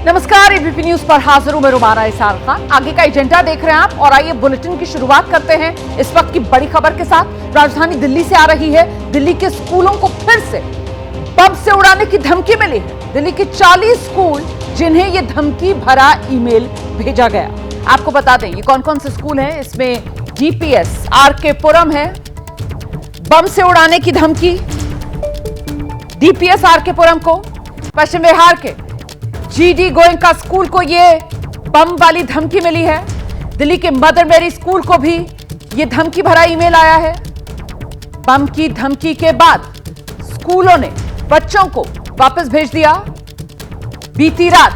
नमस्कार, ABP news पर हाजिर हूं मैं रुमाना इसार खान। आगे का एजेंडा देख रहे हैं आप और आइए बुलेटिन की शुरुआत करते हैं इस वक्त की बड़ी खबर के साथ। राजधानी दिल्ली से आ रही है। दिल्ली के स्कूलों को फिर से बम से उड़ाने की धमकी मिली है। दिल्ली के 40 स्कूल जिन्हें यह धमकी भरा ईमेल भेजा गया। आपको बता दें ये कौन कौन से स्कूल हैं। इसमें डीपीएस आरके पुरम है, बम से उड़ाने की धमकी डीपीएस आरके पुरम को। पश्चिम बिहार के जीडी गोयनका स्कूल को यह बम वाली धमकी मिली है। दिल्ली के मदर मेरी स्कूल को भी यह धमकी भरा ईमेल आया है। बम की धमकी के बाद स्कूलों ने बच्चों को वापस भेज दिया। बीती रात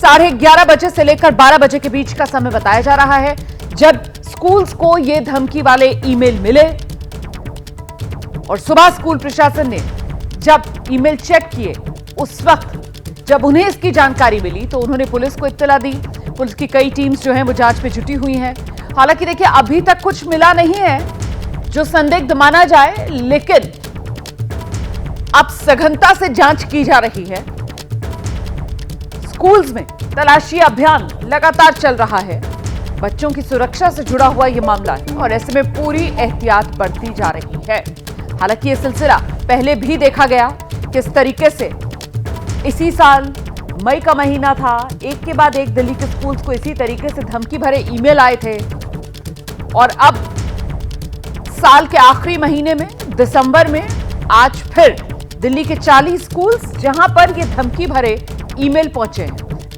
11:30 बजे से लेकर 12 बजे के बीच का समय बताया जा रहा है जब स्कूल्स को यह धमकी वाले ईमेल मिले। और सुबह स्कूल प्रशासन ने जब ईमेल चेक किए, उस वक्त जब उन्हें इसकी जानकारी मिली तो उन्होंने पुलिस को इत्तला दी। पुलिस की कई टीम्स जो हैं वो जांच में जुटी हुई हैं। हालांकि देखिए अभी तक कुछ मिला नहीं है जो संदिग्ध माना जाए, लेकिन अब सघनता से जांच की जा रही है। स्कूल्स में तलाशी अभियान लगातार चल रहा है। बच्चों की सुरक्षा से जुड़ा हुआ यह मामला है और ऐसे में पूरी एहतियात बरती जा रही है। हालांकि यह सिलसिला पहले भी देखा गया। किस तरीके से इसी साल मई का महीना था, एक के बाद एक दिल्ली के स्कूल्स को इसी तरीके से धमकी भरे ईमेल आए थे। और अब साल के आखिरी महीने में दिसंबर में आज फिर दिल्ली के 40 स्कूल्स जहां पर ये धमकी भरे ईमेल पहुंचे हैं।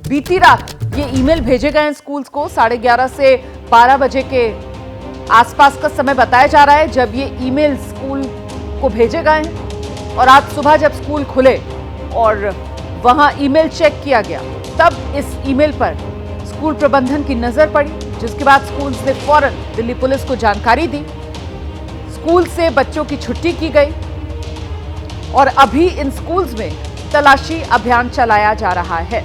बीती रात ये ईमेल भेजे गए हैं स्कूल्स को। 11:30 से 12 बजे के आसपास का समय बताया जा रहा है जब ये ईमेल स्कूल को भेजे गए हैं। और आज सुबह जब स्कूल खुले और वहां ईमेल चेक किया गया, तब इस ईमेल पर स्कूल प्रबंधन की नजर पड़ी, जिसके बाद स्कूल्स ने फौरन दिल्ली पुलिस को जानकारी दी। स्कूल से बच्चों की छुट्टी की गई और अभी इन स्कूल्स में तलाशी अभियान चलाया जा रहा है।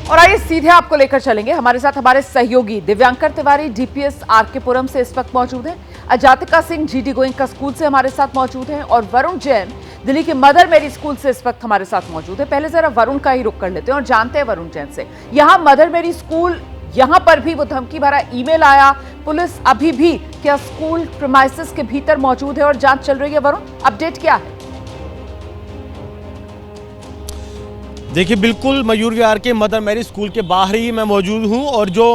और आइए सीधे आपको लेकर चलेंगे। हमारे साथ हमारे सहयोगी दिव्यांकर तिवारी डीपीएस आरके पुरम से इस वक्त मौजूद हैं। अजातिका सिंह जीडी गोयनका स्कूल से हमारे साथ मौजूद हैं और वरुण जैन दिल्ली के मदर मेरी स्कूल से इस वक्त हमारे साथ मौजूद है। पहले जरा वरुण का ही रुख कर लेते हैं और जानते हैं वरुण जैन से, यहां मदर मेरी स्कूल, यहां पर भी वो धमकी भरा ईमेल आया। पुलिस अभी भी क्या स्कूल प्रीमाइसेस के भीतर मौजूद है और जांच चल रही है? वरुण, अपडेट क्या है? देखिए बिल्कुल मयूर विहार के मदर मेरी स्कूल के बाहर ही मैं मौजूद हूं और जो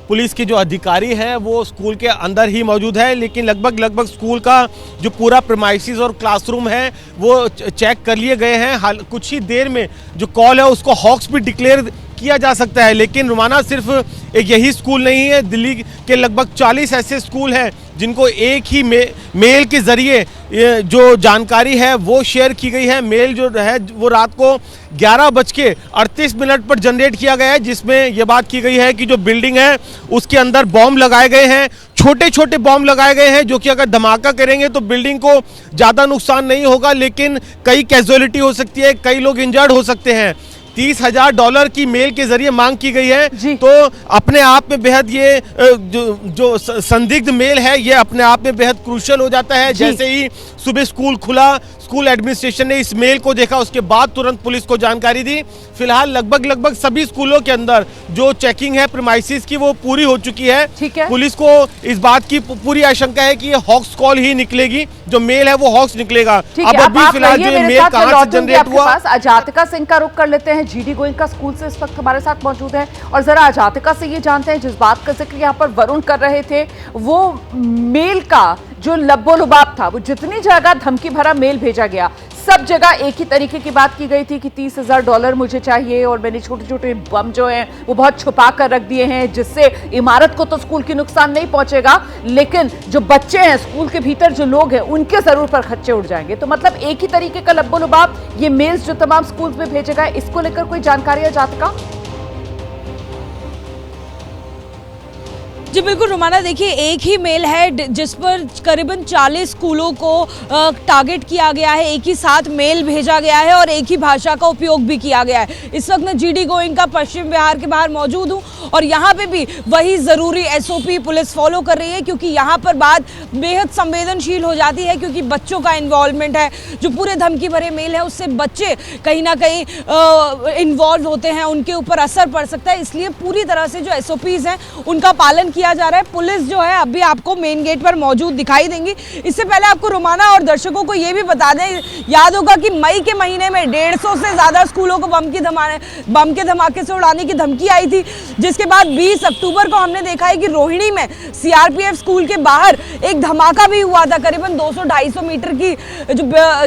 पुलिस के जो अधिकारी हैं वो स्कूल के अंदर ही मौजूद है। लेकिन लगभग स्कूल का जो पूरा प्रीमाइसेस और क्लासरूम है वो चेक कर लिए गए हैं। कुछ ही देर में जो कॉल है उसको हॉक्स भी डिक्लेयर किया जा सकता है। लेकिन रुमाना सिर्फ एक यही स्कूल नहीं है, दिल्ली के लगभग 40 ऐसे स्कूल हैं जिनको एक ही मेल के जरिए जो जानकारी है वो शेयर की गई है। मेल जो है वो रात को 11:38 पर जनरेट किया गया है, जिसमें यह बात की गई है कि जो बिल्डिंग है उसके अंदर बॉम्ब लगाए गए हैं। छोटे छोटे बॉम्ब लगाए गए हैं जो कि अगर धमाका करेंगे तो बिल्डिंग को ज़्यादा नुकसान नहीं होगा, लेकिन कई कैजुअलिटी हो सकती है, कई लोग इंजर्ड हो सकते हैं। $30,000 की मेल के जरिए मांग की गई है। तो अपने आप में बेहद ये जो संदिग्ध मेल है ये अपने आप में बेहद क्रूशियल हो जाता है। जैसे ही सुबह स्कूल खुला, स्कूल एडमिनिस्ट्रेशन ने इस मेल को देखा, उसके बाद तुरंत पुलिस को जानकारी दी। फिलहाल लगभग सभी स्कूलों के अंदर जो चेकिंग है प्रीमाइसेस की वो पूरी हो चुकी है। पुलिस को इस बात की पूरी आशंका है कि ये हॉक्स कॉल ही निकलेगी, जो मेल है वो हॉक्स निकलेगा। अब अभी फिलहाल जो मेल कहां से जनरेट हुआ। अजातिका सिंह का रुख कर लेते हैं, जीडी गोयनका स्कूल से इस वक्त हमारे साथ मौजूद है और जरा अजातिका से ये जानते हैं, जिस बात का जिक्र यहाँ पर वरुण कर रहे थे, वो मेल का जो लब्बो-लुबाब था, वो जितनी जगह धमकी भरा मेल भेजा गया, सब जगह एक ही तरीके की बात की गई थी कि $30,000 मुझे चाहिए और मैंने छोटे छोटे बम जो हैं वो बहुत छुपा कर रख दिए हैं, जिससे इमारत को तो स्कूल की नुकसान नहीं पहुंचेगा, लेकिन जो बच्चे हैं स्कूल के भीतर जो लोग हैं उनके जरूर पर खच्चे उड़ जाएंगे। तो मतलब एक ही तरीके का लब्बो-लुबाब ये मेल्स जो तमाम स्कूल में भेजे गए, इसको लेकर कोई जानकारी है जातिका? जी बिल्कुल रुमाना, देखिए एक ही मेल है जिस पर करीबन 40 स्कूलों को टारगेट किया गया है, एक ही साथ मेल भेजा गया है और एक ही भाषा का उपयोग भी किया गया है। इस वक्त मैं जीडी गोइंका पश्चिम बिहार के बाहर मौजूद हूँ और यहाँ पे भी वही ज़रूरी एसओपी पुलिस फॉलो कर रही है, क्योंकि यहाँ पर बात बेहद संवेदनशील हो जाती है, क्योंकि बच्चों का इन्वॉल्वमेंट है। जो पूरे धमकी भरे मेल है उससे बच्चे कहीं ना कहीं इन्वॉल्व होते हैं, उनके ऊपर असर पड़ सकता है, इसलिए पूरी तरह से जो एसओपीज हैं उनका पालन किया जा रहा है। पुलिस जो है अभी आपको मेन गेट पर मौजूद दिखाई देंगी। इससे पहले आपको रुमाना और दर्शकों को ये भी बता दें, याद होगा कि मई के महीने में 150 से ज़्यादा स्कूलों को बम के धमाके से उड़ाने की धमकी आई थी, जिसके बाद 20 अक्टूबर को हमने देखा है कि रोहिणी में सीआरपीएफ स्कूल के बाहर एक धमाका भी हुआ था। करीबन 200-250 मीटर की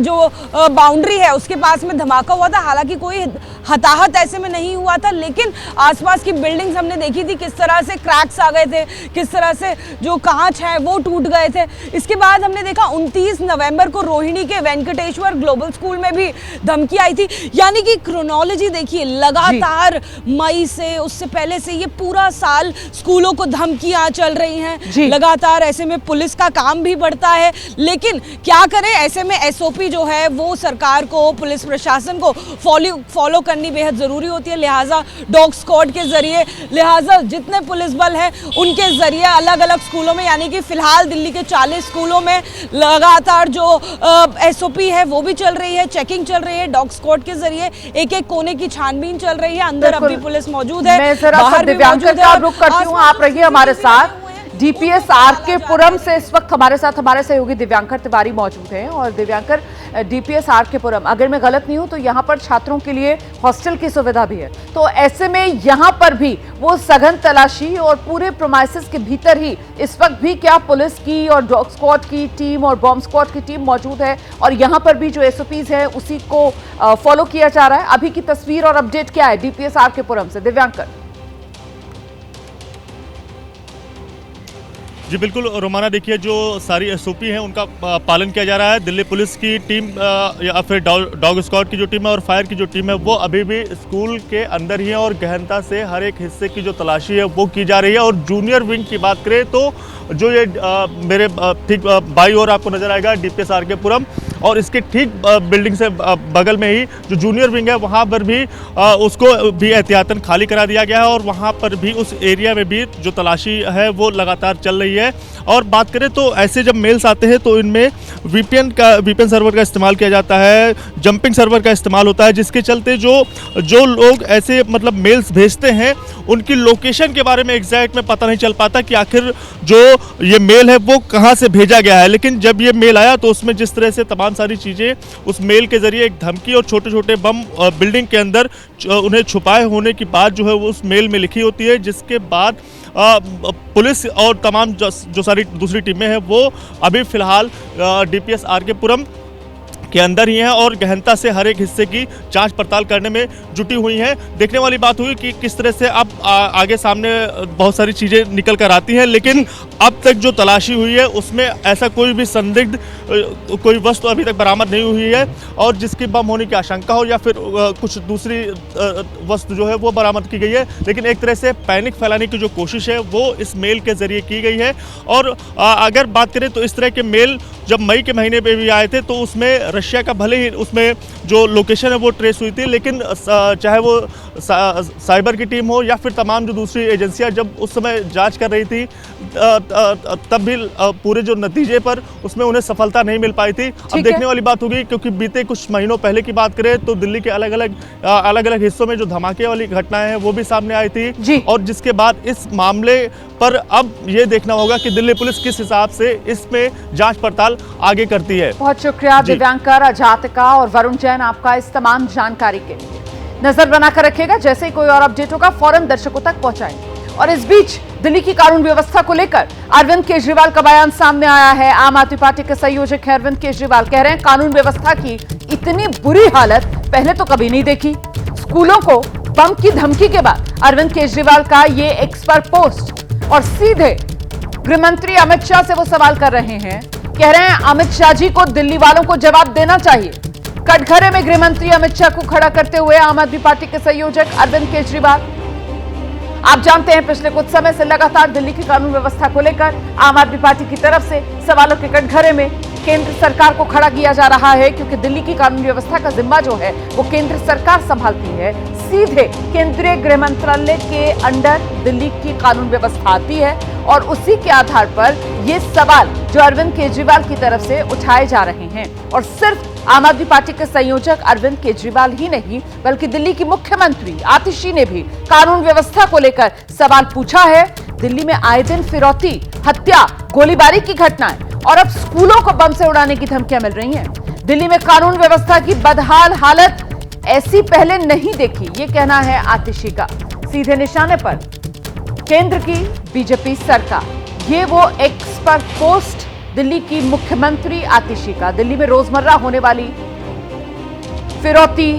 जो बाउंड्री है उसके पास में धमाका हुआ था। हालांकि कोई हताहत ऐसे में नहीं हुआ था, लेकिन आसपास की बिल्डिंग्स हमने देखी थी किस तरह से क्रैक्स आ गए थे, किस तरह से जो कांच है वो टूट गए थे। इसके बाद हमने देखा 29 नवंबर को रोहिणी के वेंकटेश्वर ग्लोबल स्कूल में भी धमकी आई थी। यानी कि क्रोनोलॉजी देखिए, लगातार मई से उससे पहले से ये पूरा साल स्कूलों को धमकियां चल रही हैं लगातार। ऐसे में पुलिस का काम भी बढ़ता है, लेकिन क्या करें, ऐसे में एसओपी जो है वो सरकार को, पुलिस प्रशासन को फॉलो करनी बेहद जरूरी होती है। लिहाजा डॉग स्क्वाड के जरिए, लिहाजा जितने पुलिस बल है उनके जरिए अलग अलग स्कूलों में, यानी कि फिलहाल दिल्ली के 40 स्कूलों में लगातार जो एसओपी है वो भी चल रही है, चेकिंग चल रही है। डॉग स्क्वाड के जरिए एक एक कोने की छानबीन चल रही है। अंदर अभी पुलिस मौजूद है, मैं जरा सा दिव्यांकर का रुख करती हूँ, आप रहिए हमारे साथ। डीपीएस आरके पुरम से इस वक्त हमारे साथ हमारे सहयोगी दिव्यांकर तिवारी मौजूद हैं। और दिव्यांकर, डीपीएस आरके पुरम, अगर मैं गलत नहीं हूं तो यहाँ पर छात्रों के लिए हॉस्टल की सुविधा भी है, तो ऐसे में यहाँ पर भी वो सघन तलाशी और पूरे प्रोमाइसेस के भीतर ही इस वक्त भी क्या पुलिस की और डॉग स्क्वाड की टीम और बॉम्ब स्क्वाड की टीम मौजूद है और यहाँ पर भी जो एसओपीज है उसी को फॉलो किया जा रहा है? अभी की तस्वीर और अपडेट क्या है डीपीएस आरके पुरम से, दिव्यांकर? जी बिल्कुल रोमाना, देखिए जो सारी एसओपी हैं उनका पालन किया जा रहा है। दिल्ली पुलिस की टीम या फिर डॉग स्क्वाड की जो टीम है और फायर की जो टीम है वो अभी भी स्कूल के अंदर ही है और गहनता से हर एक हिस्से की जो तलाशी है वो की जा रही है। और जूनियर विंग की बात करें तो जो ये मेरे ठीक बाई ओर आपको नजर आएगा डीपीएस आरके पुरम, और इसके ठीक बिल्डिंग से बगल में ही जो जूनियर विंग है वहाँ पर भी उसको भी एहतियातन खाली करा दिया गया है और वहाँ पर भी उस एरिया में भी जो तलाशी है वो लगातार चल रही है। और बात करें तो ऐसे जब मेल्स आते हैं तो इनमें वीपीएन सर्वर का इस्तेमाल किया जाता है, जंपिंग सर्वर का इस्तेमाल होता है, जिसके चलते जो लोग ऐसे मतलब मेल्स भेजते हैं उनकी लोकेशन के बारे में एग्जैक्ट में पता नहीं चल पाता कि आखिर जो ये मेल है वो कहाँ से भेजा गया है। लेकिन जब ये मेल आया तो उसमें जिस तरह से तमाम सारी चीज़ें उस मेल के जरिए एक धमकी और छोटे छोटे बम बिल्डिंग के अंदर उन्हें छुपाए होने की बात जो है वो उस मेल में लिखी होती है, जिसके बाद पुलिस और तमाम जो सारी दूसरी टीमें हैं वो अभी फिलहाल डीपीएस आरके पुरम के अंदर ही हैं और गहनता से हर एक हिस्से की जांच पड़ताल करने में जुटी हुई हैं। देखने वाली बात हुई कि किस तरह से अब आगे सामने बहुत सारी चीज़ें निकल कर आती हैं, लेकिन अब तक जो तलाशी हुई है उसमें ऐसा कोई भी संदिग्ध कोई वस्तु अभी तक बरामद नहीं हुई है और जिसकी बम होने की आशंका हो या फिर कुछ दूसरी वस्तु जो है वो बरामद की गई है। लेकिन एक तरह से पैनिक फैलाने की जो कोशिश है वो इस मेल के जरिए की गई है। और अगर बात करें तो इस तरह के मेल जब मई के महीने में भी आए थे तो उसमें रशिया का भले ही उसमें जो लोकेशन है वो ट्रेस हुई थी, लेकिन चाहे वो साइबर की टीम हो या फिर तमाम जो दूसरी एजेंसियां जब उस समय जांच कर रही थी तब भी पूरे जो नतीजे पर उसमें उन्हें सफलता नहीं मिल पाई थी। अब देखने वाली बात होगी, क्योंकि बीते कुछ महीनों पहले की बात करें तो दिल्ली के अलग अलग हिस्सों में जो धमाके वाली घटनाएं हैं वो भी सामने आई थी और जिसके बाद इस मामले पर अब ये देखना होगा कि दिल्ली पुलिस किस हिसाब से इसमें जांच पड़ताल आगे करती है। बहुत शुक्रिया दिव्यांकर, अजातिका और वरुण जैन आपका इस तमाम जानकारी के लिए। नजर बनाकर रखिएगा, जैसे ही कोई और अपडेट होगा फौरन दर्शकों तक पहुंचाएंगे। और इस बीच दिल्ली की कानून व्यवस्था को लेकर अरविंद केजरीवाल का बयान सामने आया है। आम आदमी पार्टी के संयोजक हैं अरविंद केजरीवाल, कह रहे हैं कानून व्यवस्था की इतनी बुरी हालत पहले तो कभी नहीं देखी। स्कूलों को बम की धमकी के बाद अरविंद केजरीवाल का ये एक्स पर पोस्ट और सीधे गृहमंत्री अमित शाह से वो सवाल कर रहे हैं, कह रहे हैं अमित शाह जी को दिल्ली वालों को जवाब देना चाहिए। कटघरे में गृहमंत्री अमित शाह को खड़ा करते हुए आम आदमी पार्टी के संयोजक अरविंद केजरीवाल, आप जानते हैं पिछले कुछ समय से लगातार दिल्ली की कानून व्यवस्था को लेकर आम आदमी पार्टी की तरफ से सवालों के कटघरे में केंद्र सरकार को खड़ा किया जा रहा है, क्योंकि दिल्ली की कानून व्यवस्था का जिम्मा जो है वो केंद्र सरकार संभालती है। सीधे केंद्रीय गृह मंत्रालय के अंडर दिल्ली की कानून व्यवस्था आती है और उसी के आधार पर ये सवाल जो अरविंद केजरीवाल की तरफ से उठाए जा रहे हैं, और सिर्फ आम आदमी पार्टी के संयोजक अरविंद केजरीवाल ही नहीं बल्कि दिल्ली की मुख्यमंत्री आतिशी ने भी कानून व्यवस्था को लेकर सवाल पूछा है। दिल्ली में आए दिन फिरौती, हत्या, गोलीबारी की घटनाएं और अब स्कूलों को बम से उड़ाने की धमकियां मिल रही हैं। दिल्ली में कानून व्यवस्था की बदहाल हालत ऐसी पहले नहीं देखी, ये कहना है आतिशी का। सीधे निशाने पर केंद्र की बीजेपी सरकार। ये वो एक्स पर पोस्ट दिल्ली की मुख्यमंत्री आतिशी का। दिल्ली में रोजमर्रा होने वाली फिरौती,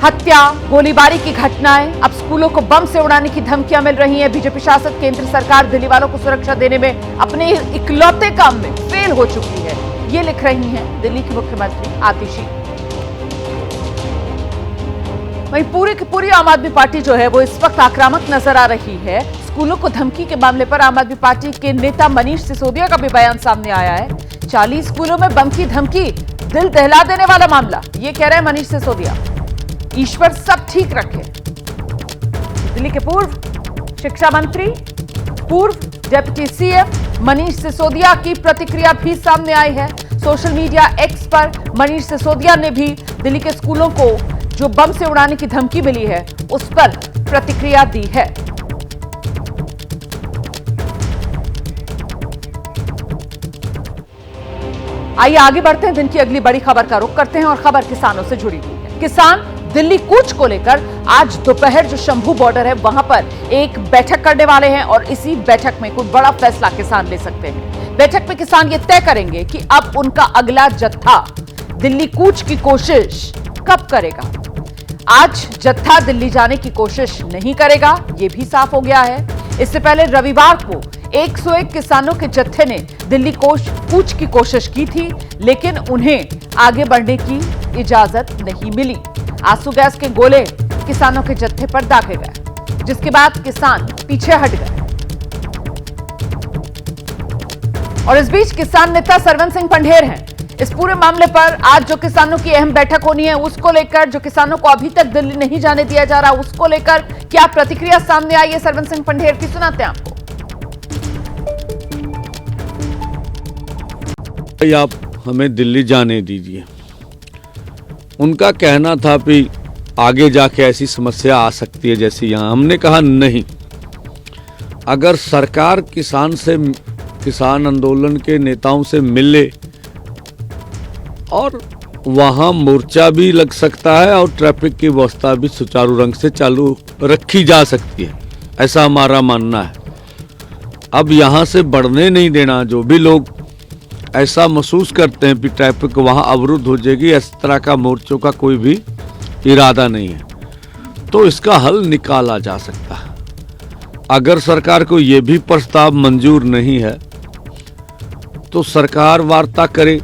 हत्या, गोलीबारी की घटनाएं, अब स्कूलों को बम से उड़ाने की धमकियां मिल रही हैं। बीजेपी शासित केंद्र सरकार दिल्ली वालों को सुरक्षा देने में अपने इकलौते काम में फेल हो चुकी है, ये लिख रही हैं दिल्ली की मुख्यमंत्री आतिशी। वहीं पूरी की पूरी आम आदमी पार्टी जो है वो इस वक्त आक्रामक नजर आ रही है। स्कूलों को धमकी के मामले पर आम आदमी पार्टी के नेता मनीष सिसोदिया का भी बयान सामने आया है। 40 स्कूलों में बम की धमकी, दिल दहला देने वाला मामला, ये कह रहे हैं मनीष सिसोदिया। ईश्वर सब ठीक रखे। दिल्ली के पूर्व शिक्षा मंत्री, पूर्व डिप्टी सीएम मनीष सिसोदिया की प्रतिक्रिया भी सामने आई है। सोशल मीडिया एक्स पर मनीष सिसोदिया ने भी दिल्ली के स्कूलों को जो बम से उड़ाने की धमकी मिली है उस पर प्रतिक्रिया दी है। आइए आगे बढ़ते हैं, दिन की अगली बड़ी खबर का रुख करते हैं और खबर किसानों से जुड़ी हुई है। किसान दिल्ली कूच को लेकर आज दोपहर जो शंभू बॉर्डर है वहां पर एक बैठक करने वाले हैं और इसी बैठक में कोई बड़ा फैसला किसान ले सकते हैं। बैठक में किसान ये तय करेंगे कि अब उनका अगला जत्था दिल्ली कूच की कोशिश कब करेगा। आज जत्था दिल्ली जाने की कोशिश नहीं करेगा, यह भी साफ हो गया है। इससे पहले रविवार को 101 किसानों के जत्थे ने दिल्ली कूच की कोशिश की थी, लेकिन उन्हें आगे बढ़ने की इजाजत नहीं मिली। आंसू गैस के गोले किसानों के जत्थे पर दागे गए, जिसके बाद किसान पीछे हट गए। और इस बीच किसान नेता सरवन सिंह पंढेर हैं। इस पूरे मामले पर आज जो किसानों की अहम बैठक होनी है उसको लेकर, जो किसानों को अभी तक दिल्ली नहीं जाने दिया जा रहा उसको लेकर क्या प्रतिक्रिया सामने आई है सरवन सिंह पंढेर की, सुनाते हैं आपको। आप हमें दिल्ली जाने दीजिए। उनका कहना था कि आगे जाके ऐसी समस्या आ सकती है जैसी यहाँ। हमने कहा नहीं, अगर सरकार किसान आंदोलन के नेताओं से मिले और वहाँ मोर्चा भी लग सकता है और ट्रैफिक की व्यवस्था भी सुचारू ढंग से चालू रखी जा सकती है, ऐसा हमारा मानना है। अब यहाँ से बढ़ने नहीं देना। जो भी लोग ऐसा महसूस करते हैं कि ट्रैफिक वहाँ अवरुद्ध हो जाएगी, इस तरह का मोर्चों का कोई भी इरादा नहीं है, तो इसका हल निकाला जा सकता है। अगर सरकार को ये भी प्रस्ताव मंजूर नहीं है तो सरकार वार्ता करे।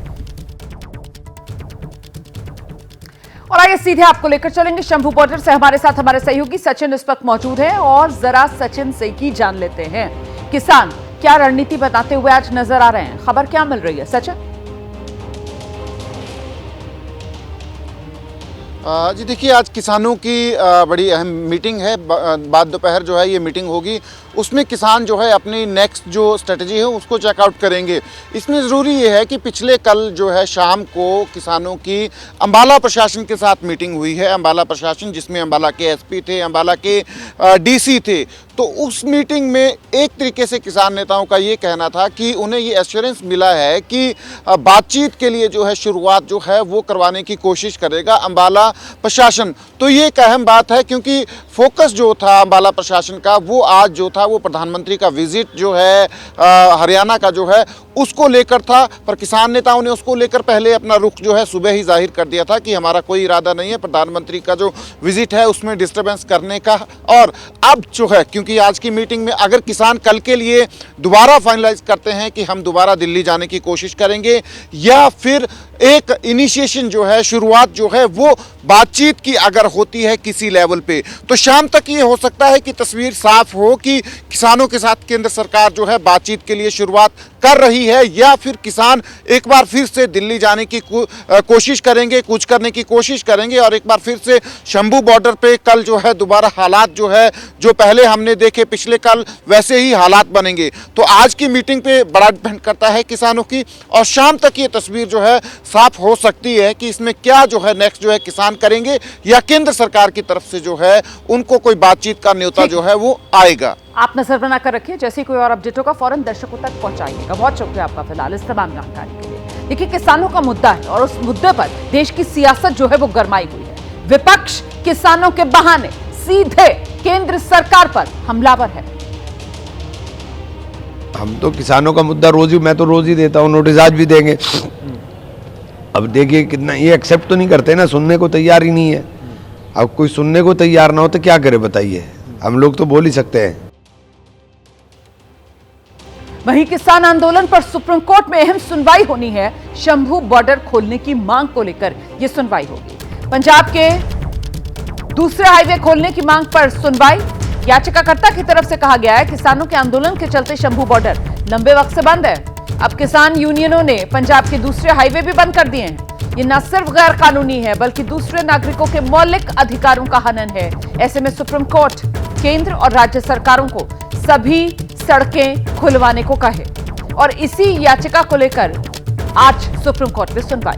और आइए सीधे आपको लेकर चलेंगे शंभू बॉर्डर से। हमारे साथ हमारे सहयोगी सचिन इस वक्त मौजूद हैं और जरा सचिन से ही जान लेते हैं किसान क्या रणनीति बताते हुए आज नजर आ रहे हैं, खबर क्या मिल रही है सचिन? जी देखिए, आज किसानों की बड़ी अहम मीटिंग है। बाद दोपहर जो है ये मीटिंग होगी, उसमें किसान जो है अपनी नेक्स्ट जो स्ट्रेटजी है उसको चेकआउट करेंगे। इसमें ज़रूरी ये है कि पिछले कल जो है शाम को किसानों की अंबाला प्रशासन के साथ मीटिंग हुई है। अंबाला प्रशासन जिसमें अंबाला के एसपी थे, अंबाला के डीसी थे, तो उस मीटिंग में एक तरीके से किसान नेताओं का ये कहना था कि उन्हें ये एश्योरेंस मिला है कि बातचीत के लिए जो है शुरुआत जो है वो करवाने की कोशिश करेगा अंबाला प्रशासन। तो ये एक अहम बात है क्योंकि फोकस जो था अंबाला प्रशासन का वो आज जो था वो प्रधानमंत्री का विजिट जो है हरियाणा का जो है उसको लेकर था। पर किसान नेताओं ने उसको लेकर पहले अपना रुख जो है सुबह ही जाहिर कर दिया था कि हमारा कोई इरादा नहीं है प्रधानमंत्री का जो विजिट है उसमें डिस्टर्बेंस करने का। और अब जो है क्योंकि आज की मीटिंग में अगर किसान कल के लिए दोबारा फाइनलाइज करते हैं कि हम दोबारा दिल्ली जाने की कोशिश करेंगे या फिर एक इनिशिएशन जो है, शुरुआत जो है वो बातचीत की अगर होती है किसी लेवल पे, तो शाम तक ये हो सकता है कि तस्वीर साफ हो कि किसानों के साथ केंद्र सरकार जो है बातचीत के लिए शुरुआत कर रही है, या फिर किसान एक बार फिर से दिल्ली जाने की कोशिश करेंगे, कूच करने की कोशिश करेंगे, और एक बार फिर से शंभू बॉर्डर पे कल जो है दोबारा हालात जो है जो पहले हमने देखे पिछले कल वैसे ही हालात बनेंगे। तो आज की मीटिंग पे बड़ा डिपेंड करता है किसानों की, और शाम तक ये तस्वीर जो है साफ हो सकती है कि इसमें क्या जो है नेक्स्ट जो है किसान करेंगे, या केंद्र सरकार की तरफ से जो है उनको कोई बातचीत का न्योता जो है वो आएगा। आप नजर बनाकर रखिए, जैसे कोई और अपडेट होगा फौरन दर्शकों तक पहुंचाइएगा। बहुत शुक्रिया आपका फिलहाल इस तमाम जानकारी के लिए। देखिए, किसानों का मुद्दा है और उस मुद्दे पर देश की सियासत जो है वो गरमाई हुई है। विपक्ष किसानों के बहाने सीधे केंद्र सरकार पर हमलावर है। हम तो किसानों का मुद्दा रोज ही, मैं तो रोज ही देता हूँ, नोटिस आज भी देंगे। अब देखिए कितना ये एक्सेप्ट तो नहीं करते ना, सुनने को तैयार ही नहीं है। अब कोई सुनने को तैयार ना हो तो क्या करे बताइए, हम लोग तो बोल ही सकते हैं। वहीं किसान आंदोलन पर सुप्रीम कोर्ट में अहम सुनवाई होनी है। शंभू बॉर्डर खोलने की मांग को लेकर यह सुनवाई होगी। पंजाब के दूसरे हाईवे खोलने की मांग पर सुनवाई। याचिकाकर्ता की तरफ से कहा गया है किसानों के आंदोलन के चलते शंभू बॉर्डर लंबे वक्त से बंद है। अब किसान यूनियनों ने पंजाब के दूसरे हाईवे भी बंद कर दिए हैं। ये न सिर्फ गैर कानूनी है बल्कि दूसरे नागरिकों के मौलिक अधिकारों का हनन है। ऐसे में सुप्रीम कोर्ट केंद्र और राज्य सरकारों को सभी सड़कें खुलवाने को कहे, और इसी याचिका को लेकर आज सुप्रीम कोर्ट में सुनवाई।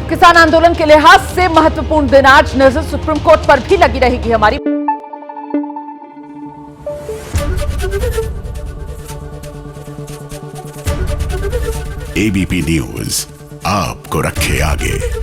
किसान आंदोलन के लिहाज से महत्वपूर्ण दिन आज। नजर सुप्रीम कोर्ट पर भी लगी रहेगी हमारी। एबीपी न्यूज आपको रखे आगे।